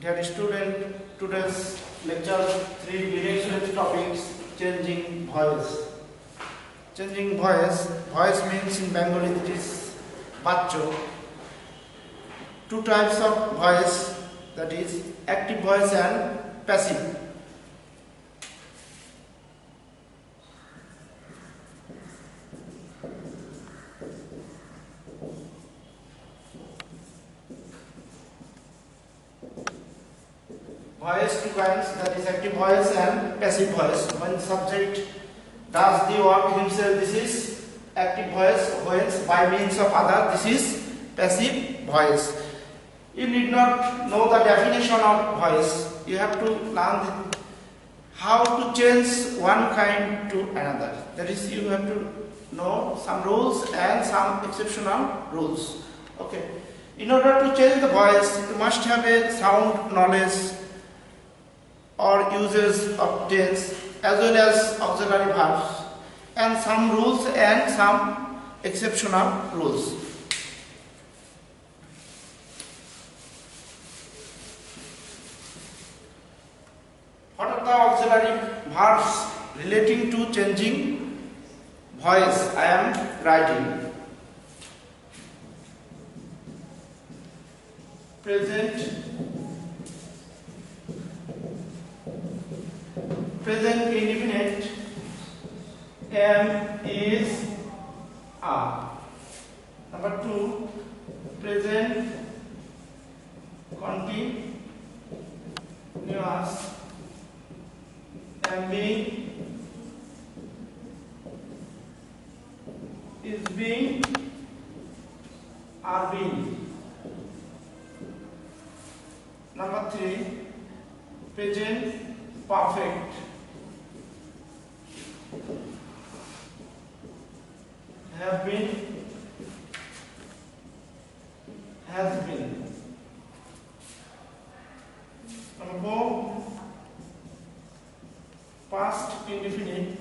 Dear student, today's lecture 3 begins with topics changing voice. Changing voice means in Bengali it is bacho. Two types of voice, that is active voice and passive. Voice two kinds, that is active voice and passive voice. When subject does the work himself, this is active voice. When by means of other, this is passive voice. You need not know the definition of voice. You have to learn how to change one kind to another. That is, you have to know some rules and some exceptional rules. Okay. In order to change the voice, you must have a sound knowledge or uses of tense as well as auxiliary verbs and some rules and some exceptional rules. What are the auxiliary verbs relating to changing voice I am writing? Present indefinite, am, is, are. Number 2, present continuous, am being, is being, are being. Number 3, present perfect, have been, has been. Number 4, past indefinite,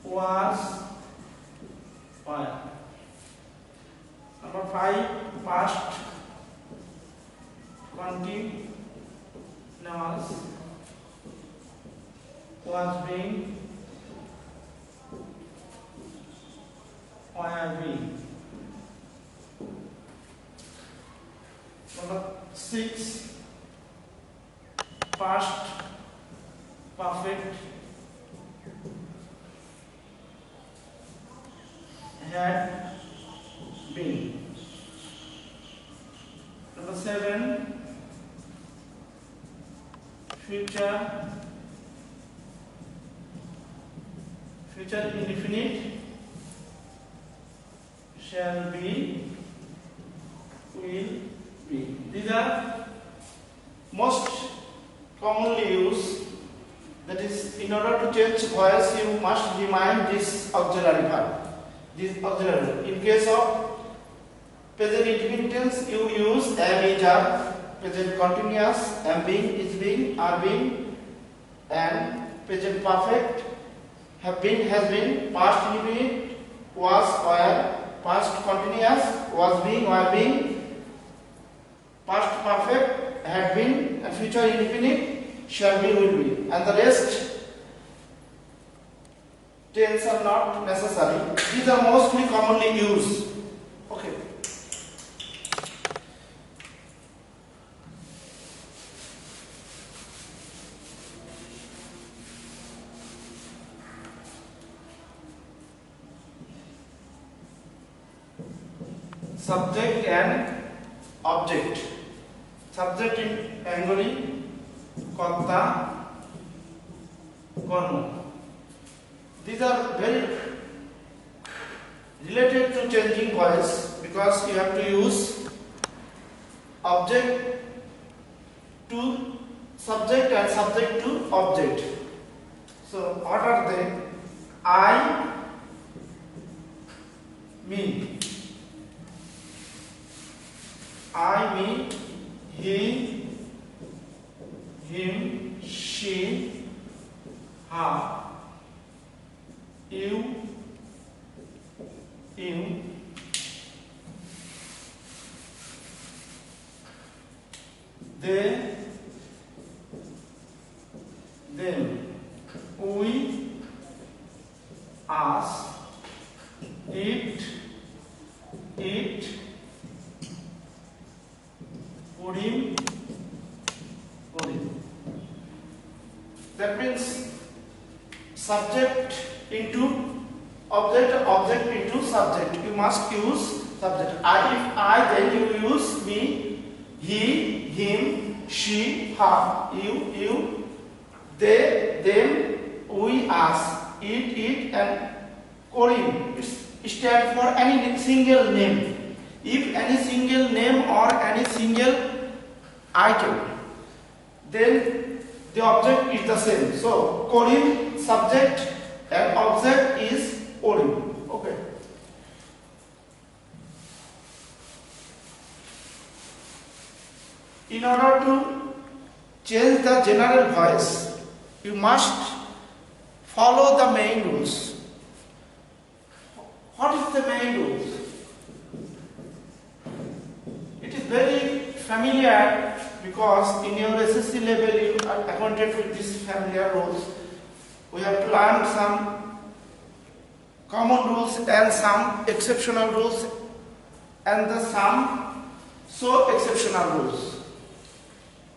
was, were. Number 5, past continuous, was being, were being. Number 6, past perfect, had been. Number 7, future indefinite, shall be, will be. These are most commonly used. That is, in order to change voice, you must remind this auxiliary verb. This auxiliary. In case of present indefinite tense, you use am, is, are. Present continuous, am being, is being, are being, and present perfect, have been, has been, past indefinite, was, were, past continuous, was being, were being, past perfect, had been, and future indefinite, shall be, will be. And the rest tense are not necessary. These are mostly commonly used. Okay. Subject and object. Subject in Bengali, karta, karma. These are very related to changing voice because you have to use object to subject and subject to object. So what are they? I, me. I, me, he, him, she, her, you, they, them, we, us, it, him. That means subject into object, object into subject. You must use subject. If I, then you use me, he, him, she, her, you, they, them, we, us, it, and Korean. It stands for any single name. If any single name or any single item, then the object is the same. So Korean subject and object is Korean. Okay. In order to change the general voice, you must follow the main rules. What is the main rules? It is very familiar because in your SSC level you are acquainted with these familiar rules. We have learned some common rules and some exceptional rules and some so exceptional rules.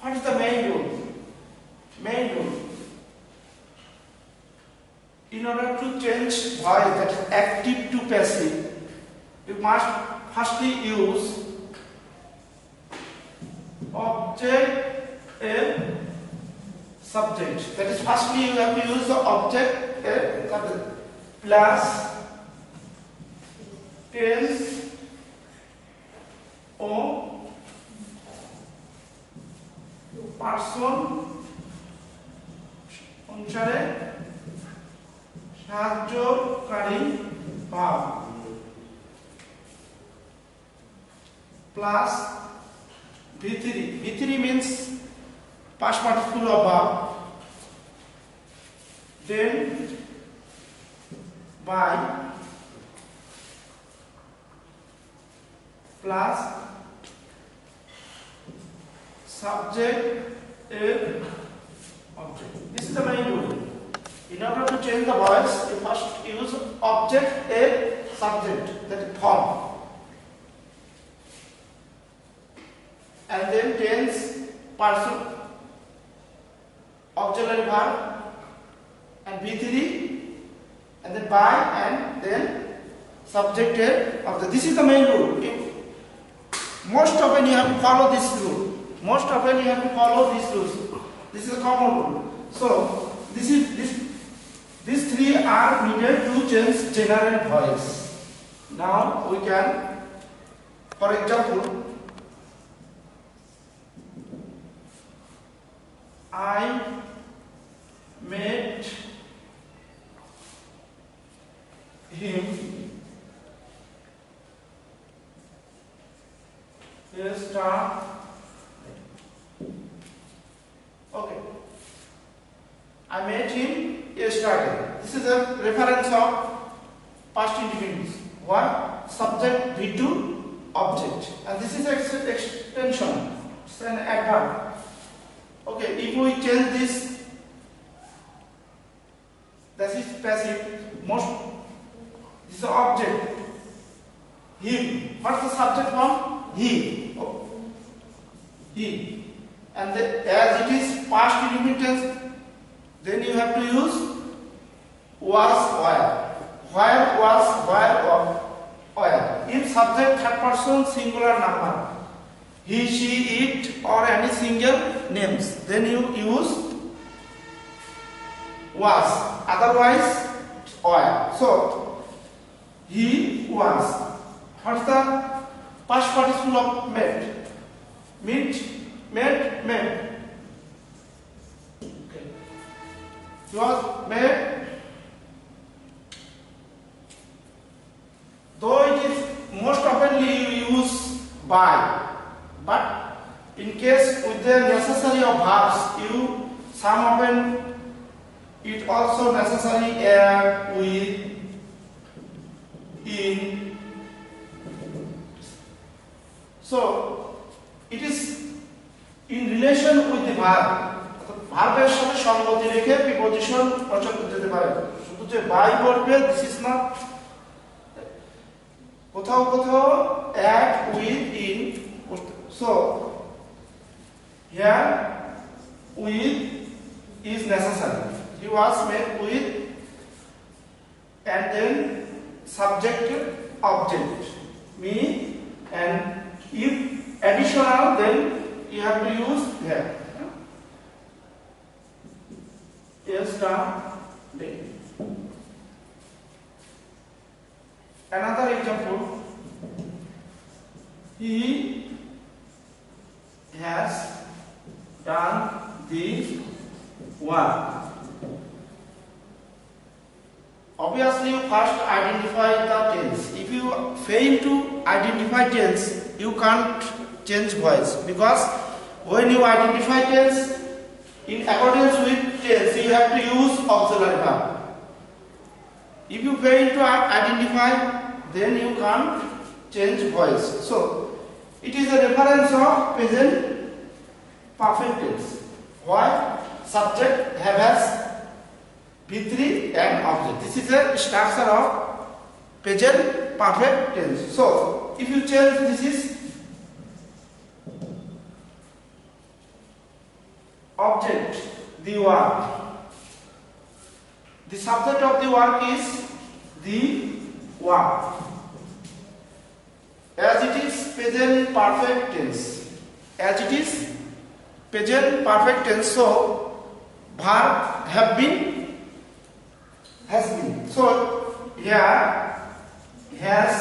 What is the main rule? Main rule. In order to change voice, that is active to passive, you must firstly use object and subject. That is, firstly you have to use the object and subject plus tense or person অনুসারে সাহায্যকারী ভাব plus V3. V3 means past participle of verb. Then by plus subject and object. This is the main rule. In order to change the voice, you first use object and subject, that is form. And then tense, person, auxiliary verb, and V3, and then by, and then subject and object. This is the main rule. Most often you have to follow this rule. Most often you have to follow these rules. This is a common rule. So these three are needed to change general voice. Now we can, for example, I met him yesterday. Okay. I met him yesterday. This is a reference of past indefinite. One subject V2 object, and this is extension. It's an adverb. Okay, if we change this, that is passive. Most this is the object. Him. What's the subject form? He. Oh. He. And as it is past indefinite tense, then you have to use was, where. Where was, where, or where. If subject third person singular number, he, she, it, or any single names, then you use was. Otherwise, where. So he was. What's the past participle of met? Meet. Met. Okay. He was met. Though it is most oftenly you use by, but in case with the necessary of verbs, some often it also necessary with, in. So it is in relation with the verb, ভার্বের সাথে সঙ্গতি রেখে preposition বচন যেতে পারে, শুধু যে by বলবে দিস ইজ নট। কোথাও কোথাও at with in, so here with is necessary. He was made with and then subject object me, and if additional then you have to use here. Yesterday. Another example, he has done the work. Obviously, you first identify the tense. If you fail to identify tense, you can't change voice, because when you identify tense in accordance with tense, you have to use auxiliary verb. If you fail to identify, then you can't change voice. So, it is a reference of present perfect tense. Why? Subject has V3 and object. This is a structure of present perfect tense. So, if you change, this is object, the work. The subject of the work is the work. As it is present perfect tense. As it is present perfect tense, so verb have been, has been. So here has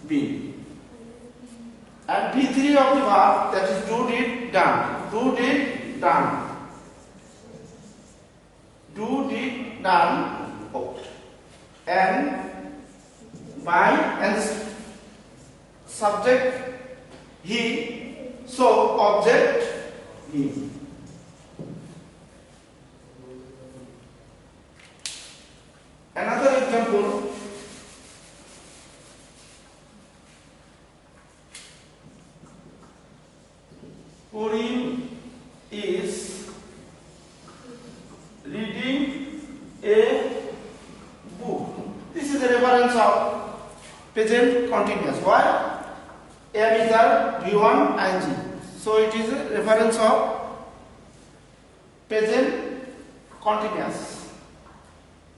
been, and V3 of the verb, that is do, did, done. Do, did, done. Do, did, done. And by, and subject he, so object he. Another example, Puri is reading a book. This is a reference of present continuous. Why? Am is our V1 ing. So it is a reference of present continuous.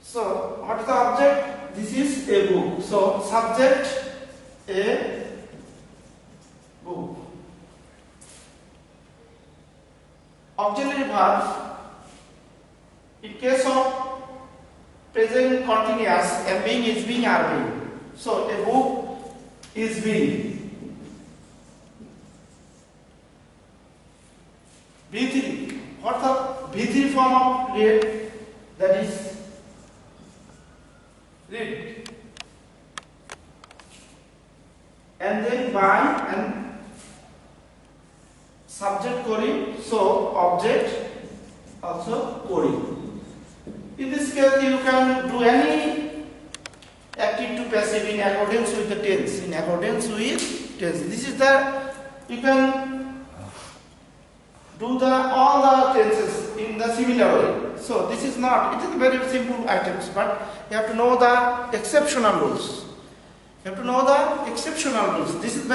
So what is the object? This is a book. So subject a book. Auxiliary verb, in case of present continuous, am being, is being, are being. So a book is being. V3. What's the V3 form of read? That is read. And then by and subject kori, so object also kori. In this case, you can do any active to passive in accordance with the tense. In accordance with tense. This is the, you can do the all the tenses in the similar way. So this is not, it is very simple items, but you have to know the exceptional rules. You have to know the exceptional rules. This is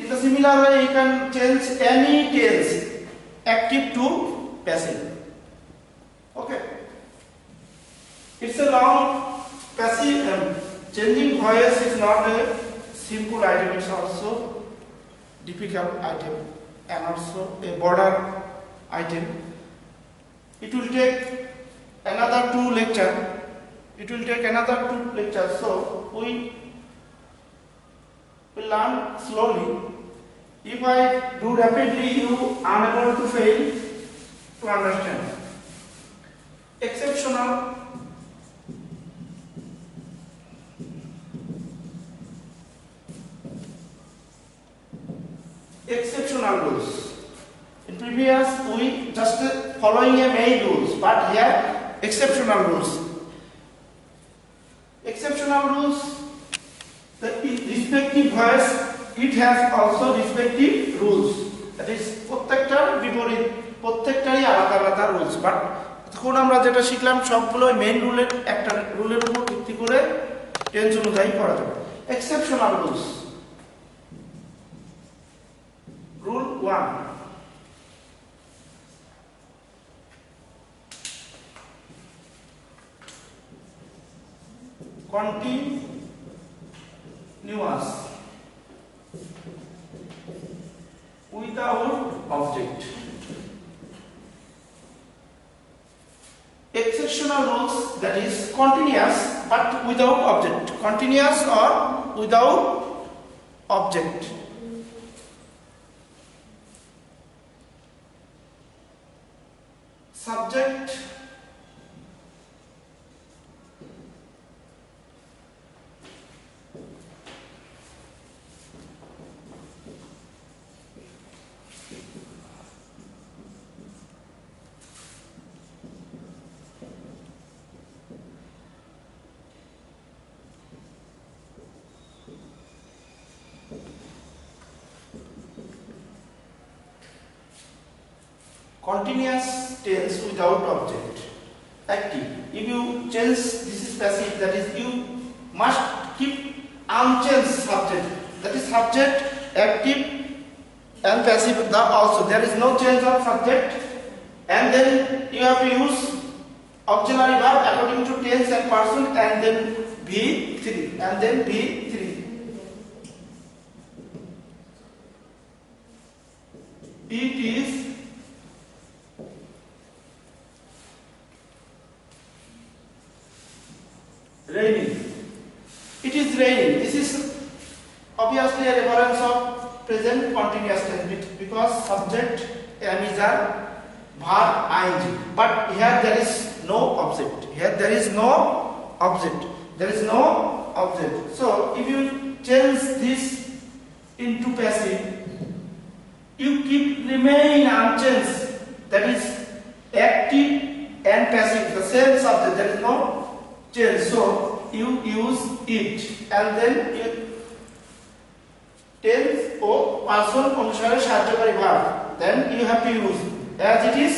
in the similar way you can change any tense active to passive. Okay. It's a long passive, changing voice is not a simple item, it's also difficult item and also a border item. It will take another 2 lectures. It will take another 2 lectures. So we will learn slowly. If I do rapidly, you are unable to fail to understand. Exceptional. Exceptional rules. In previous we just following a main rules, but here exceptional rules. Exceptional rules, the respective voice it has also respective rules. That is প্রত্যেকটার বিপরীত, প্রত্যেকটারই আলাদা আলাদা rules. But এখন আমরা যেটা শিখলাম সবগুলো main রুলের একটা রুলের উপর ভিত্তি করে টেন্স অনুযায়ী করা যাবে। Exceptional rules. Rule 1, continuous without object. Exceptional rules, that is continuous but without object. Continuous or without object. Subject continuous tense without object. Active. If you change, this is passive, that is you must keep unchanged subject. That is subject, active and passive also. There is no change of subject, and then you have to use auxiliary verb according to tense and person, and then V3 and then V3. It is raining. It is raining. This is obviously a reference of present continuous tense because subject am is a verb ing. But here there is no object. Here there is no object. There is no object. So if you change this into passive, you keep remain unchanged. That is active and passive, the same subject. There is no change. So you use it, and then you tense or person অনুসারে সাহায্যকারী verb. Then you have to use as it is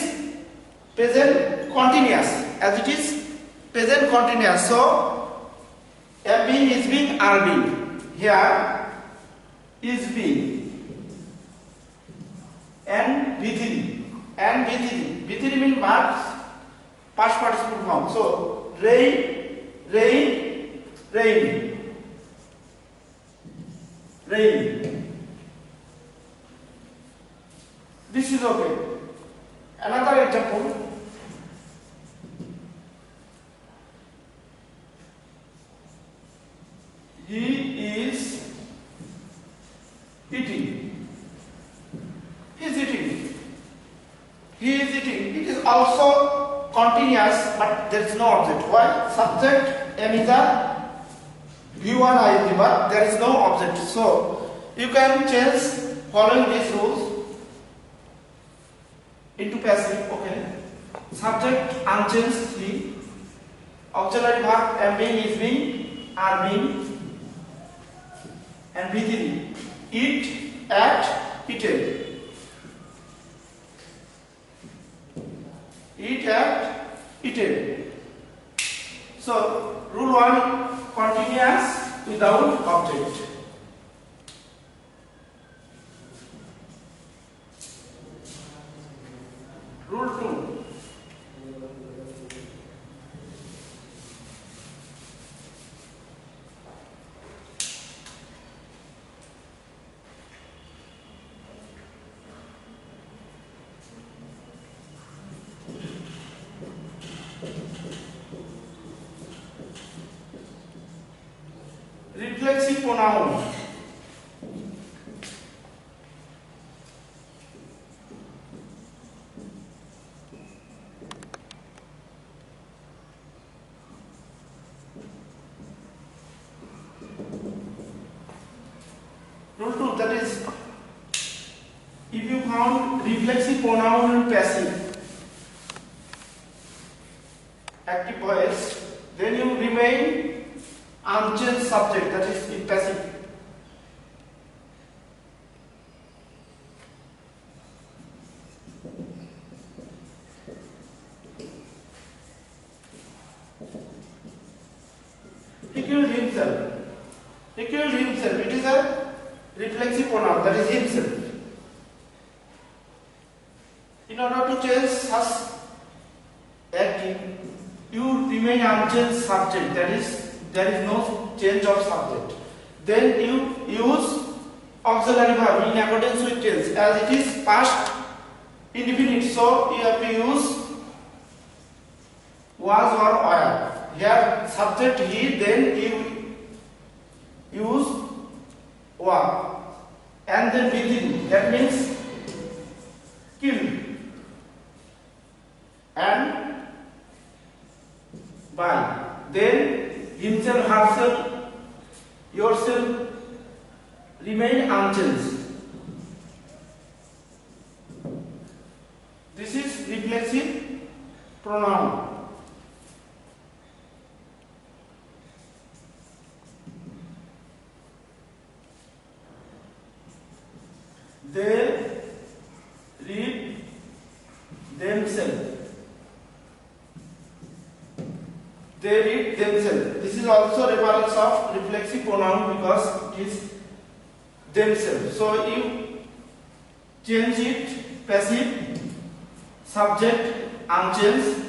present continuous. As it is present continuous. So am being, is being, are being. Here is being and V3 and V3. V3 means verbs past participle form. So rain, rain, rain, rain. This is okay. Another example. He is eating. He is eating. He is eating. It is also continuous, but there is no object. Why? Subject am is a V1 ing, but there is no object. So you can change following these rules into passive. Okay. Subject unchanged 3. Auxiliary verb am being, is being, are being, and V3. Eat, at, eaten. Eat, at, eaten. So rule 1, continuous without object. Rule 2, reflexive pronoun. Rule 2, that is, if you found reflexive pronoun in passive active voice, then you remain unchanged subject, that is in passive. He killed himself. He killed himself. It is a reflexive pronoun, that is himself. In order to change such adjective, you remain unchanged subject, that is, there is no change of subject. Then you use auxiliary verb in accordance with tense, as it is past indefinite, so you have to use was or were. Here subject he, then you use were, and then within, that means killed, and by, then himself, herself, yourself remain unchanged. This is reflexive pronoun. They read themselves. They read themselves. This is also reference of reflexive pronoun because it is themselves. So you change it, passive, subject unchanged,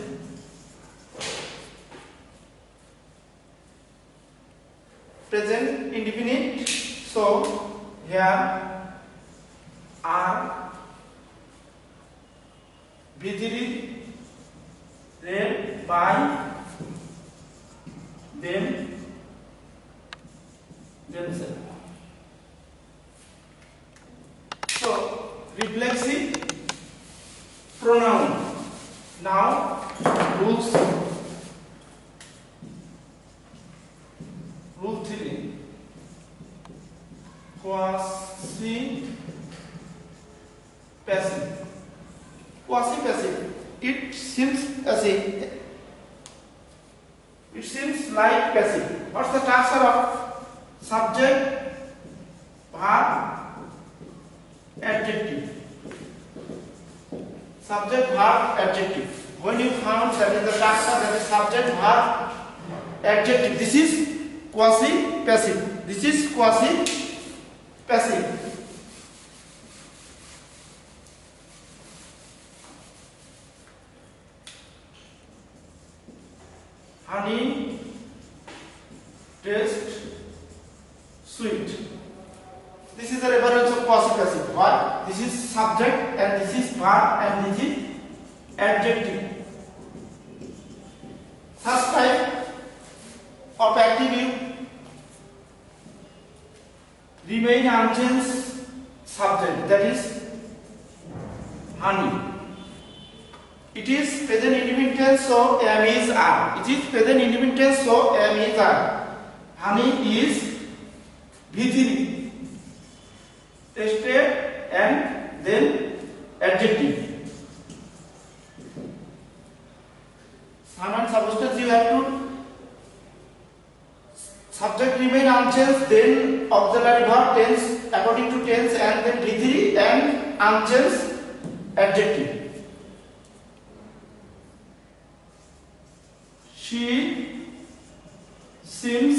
present indefinite. So here are visited, read by them, themselves. So reflexive pronoun. Now rules. Rule 3. Quasi passive. Quasi passive. It seems like passive. What's the structure of subject, verb, adjective? Subject, verb, adjective. When you found that is the structure, that is subject, verb, adjective. This is quasi passive. This is quasi passive. Honey tastes sweet. This is the reference of quasi passive. Why? This is subject and this is verb and this is adjective. Such type of active remain unchanged subject, that is honey. It is present indefinite tense, so am is are. It is present indefinite tense, so am is are. Honey is bhitiri, tested, and then adjective. Some and substance you have to subject remain unchanged, then auxiliary verb tense according to tense, and then bhitiri and unchanged adjective. She seems